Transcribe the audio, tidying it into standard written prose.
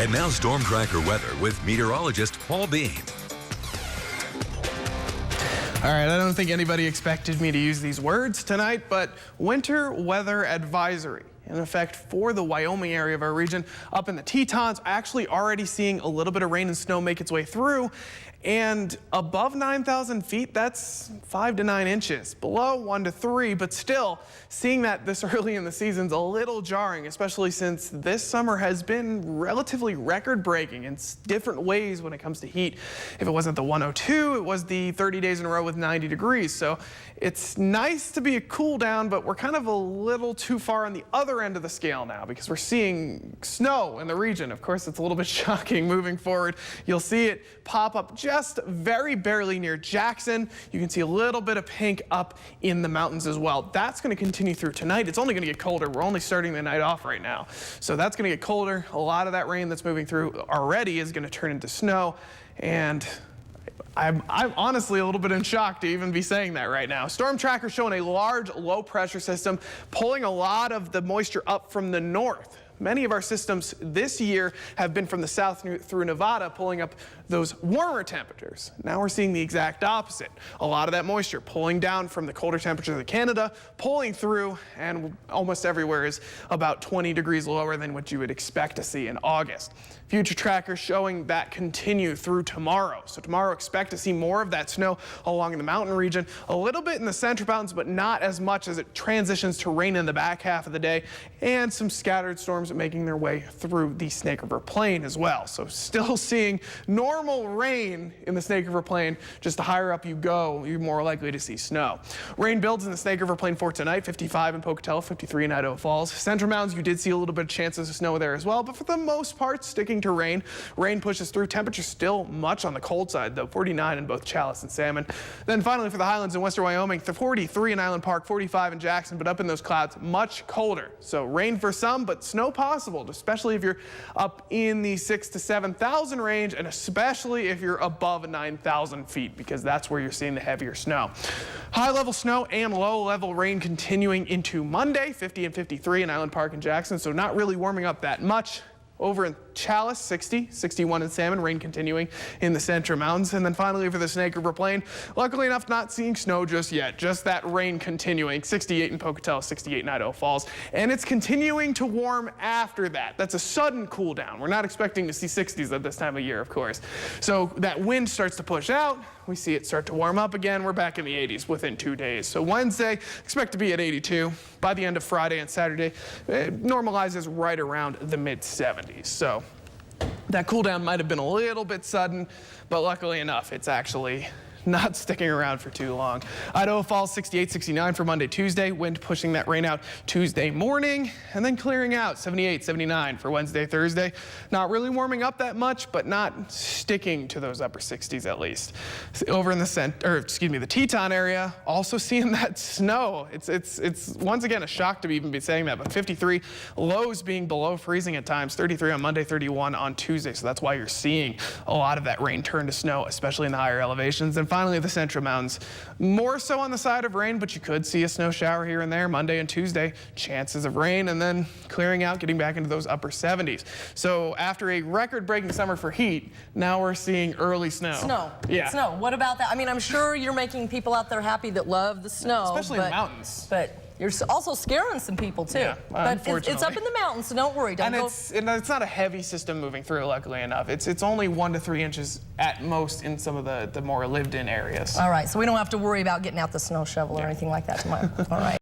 And now Storm Tracker weather with meteorologist Paul Bean. All right, I don't think anybody expected me to use these words tonight, but winter weather advisory in effect for the Wyoming area of our region. Up in the Tetons, actually already seeing a little bit of rain and snow make its way through. And above 9,000 feet, that's 5 to 9 inches. Below 1 to 3, but still seeing that this early in the season's a little jarring, especially since this summer has been relatively record-breaking in different ways when it comes to heat. If it wasn't the 102, it was the 30 days in a row with 90 degrees. So it's nice to be a cool down, but we're kind of a little too far on the other end of the scale now because we're seeing snow in the region. Of course, it's a little bit shocking moving forward. You'll see it pop up just very barely near Jackson. You can see a little bit of pink up in the mountains as well. That's going to continue through tonight. It's only going to get colder. We're only starting the night off right now. So that's going to get colder. A lot of that rain that's moving through already is going to turn into snow. And I'm honestly a little bit in shock to even be saying that right now. Storm Tracker showing a large low pressure system pulling a lot of the moisture up from the north. Many of our systems this year have been from the south through Nevada, pulling up those warmer temperatures. Now we're seeing the exact opposite. A lot of that moisture pulling down from the colder temperatures of Canada, pulling through, and almost everywhere is about 20 degrees lower than what you would expect to see in August. Future trackers showing that continue through tomorrow. So tomorrow expect to see more of that snow along in the mountain region, a little bit in the central mountains, but not as much as it transitions to rain in the back half of the day, and some scattered storms making their way through the Snake River Plain as well. So still seeing normal rain in the Snake River Plain. Just the higher up you go, you're more likely to see snow. Rain builds in the Snake River Plain for tonight, 55 in Pocatello, 53 in Idaho Falls. Central Mountains, you did see a little bit of chances of snow there as well, but for the most part, sticking to rain. Rain pushes through. Temperatures still much on the cold side, though, 49 in both Chalice and Salmon. Then finally for the highlands in western Wyoming, 43 in Island Park, 45 in Jackson, but up in those clouds, much colder. So rain for some, but snow possible, especially if you're up in the 6,000 to 7,000 range, and especially if you're above 9,000 feet, because that's where you're seeing the heavier snow. High level snow and low level rain continuing into Monday, 50 and 53 in Island Park and Jackson, so not really warming up that much. Over in Chalice, 60, 61 in Salmon, rain continuing in the central mountains. And then finally for the Snake River Plain, luckily enough, not seeing snow just yet, just that rain continuing, 68 in Pocatello, 68 in Idaho Falls. And it's continuing to warm after that. That's a sudden cool down. We're not expecting to see 60s at this time of year, of course. So that wind starts to push out. We see it start to warm up again. We're back in the 80s within 2 days. So Wednesday, expect to be at 82. By the end of Friday and Saturday, it normalizes right around the mid-70s. So that cool down might have been a little bit sudden, but luckily enough, it's actually not sticking around for too long. Idaho Falls 68, 69 for Monday, Tuesday. Wind pushing that rain out Tuesday morning and then clearing out 78, 79 for Wednesday, Thursday. Not really warming up that much, but not sticking to those upper 60s at least. Over in the Teton area, also seeing that snow. It's once again a shock to even be saying that, but 53 lows being below freezing at times, 33 on Monday, 31 on Tuesday. So that's why you're seeing a lot of that rain turn to snow, especially in the higher elevations. And finally, the central mountains, more so on the side of rain, but you could see a snow shower here and there Monday and Tuesday. Chances of rain and then clearing out, getting back into those upper 70s. So after a record-breaking summer for heat, now we're seeing early snow. Snow. Yeah. Snow. What about that? I mean, I'm sure you're making people out there happy that love the snow. Especially in the mountains. But you're also scaring some people too. Yeah, but it's up in the mountains, so don't worry. It's not a heavy system moving through, luckily enough. It's only 1 to 3 inches at most in some of the more lived-in areas. All right, so we don't have to worry about getting out the snow shovel or anything like that tomorrow. All right.